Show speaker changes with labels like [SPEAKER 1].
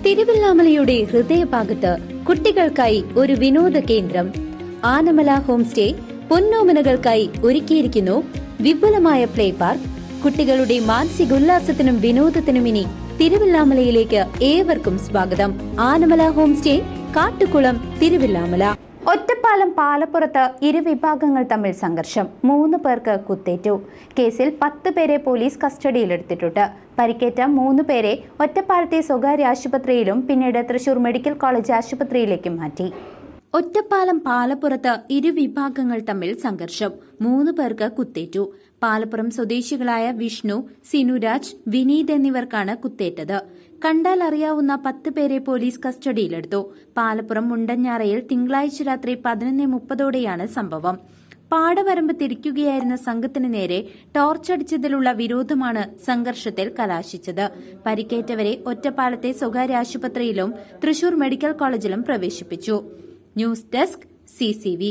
[SPEAKER 1] തിരുവല്ലാമലയുടെ ഹൃദയഭാഗത്ത് കുട്ടികൾക്കായി ഒരു വിനോദ കേന്ദ്രം ആനമല ഹോം സ്റ്റേ പൊന്നോമനകൾക്കായി ഒരുക്കിയിരിക്കുന്നു വിപുലമായ പ്ലേ പാർക്ക്. കുട്ടികളുടെ മാനസികോല്ലാസത്തിനും വിനോദത്തിനും ഇനി തിരുവല്ലാമലയിലേക്ക് ഏവർക്കും സ്വാഗതം. Anamala home stay, Kattukulam, Thiruvallamala. ഒറ്റപ്പാലം പാലപ്പുറത്ത് ഇരുവിഭാഗങ്ങൾ തമ്മിൽ സംഘർഷം. 3 പേർക്ക് കുത്തേറ്റു. കേസിൽ 10 പേരെ പോലീസ് കസ്റ്റഡിയിലെടുത്തിട്ടുണ്ട്. പരിക്കേറ്റ 3 പേരെ ഒറ്റപ്പാലത്തെ സ്വകാര്യ ആശുപത്രിയിലും പിന്നീട് തൃശൂർ മെഡിക്കൽ കോളേജ് ആശുപത്രിയിലേക്കും മാറ്റി. ഒറ്റപ്പാലം പാലപ്പുറത്ത് ഇരുവിഭാഗങ്ങൾ തമ്മിൽ സംഘർഷം. 3 പേർക്ക് കുത്തേറ്റു. പാലപ്പുറം സ്വദേശികളായ വിഷ്ണു, സിനുരാജ്, വിനീത് എന്നിവർക്കാണ് കുത്തേറ്റത്. കണ്ടാൽ അറിയാവുന്ന 10 പേരെ പോലീസ് കസ്റ്റഡിയിലെടുത്തു. പാലപ്പുറം മുണ്ടഞ്ഞാറയിൽ തിങ്കളാഴ്ച രാത്രി 11:30ഓടെയാണ് സംഭവം. പാടവരമ്പ് തിരിക്കുകയായിരുന്ന സംഘത്തിന് നേരെ ടോർച്ചടിച്ചതിലുള്ള വിരോധമാണ് സംഘർഷത്തിൽ കലാശിച്ചത്. പരിക്കേറ്റവരെ ഒറ്റപ്പാലത്തെ സ്വകാര്യ ആശുപത്രിയിലും തൃശൂർ മെഡിക്കൽ കോളേജിലും പ്രവേശിപ്പിച്ചു. News desk CCV.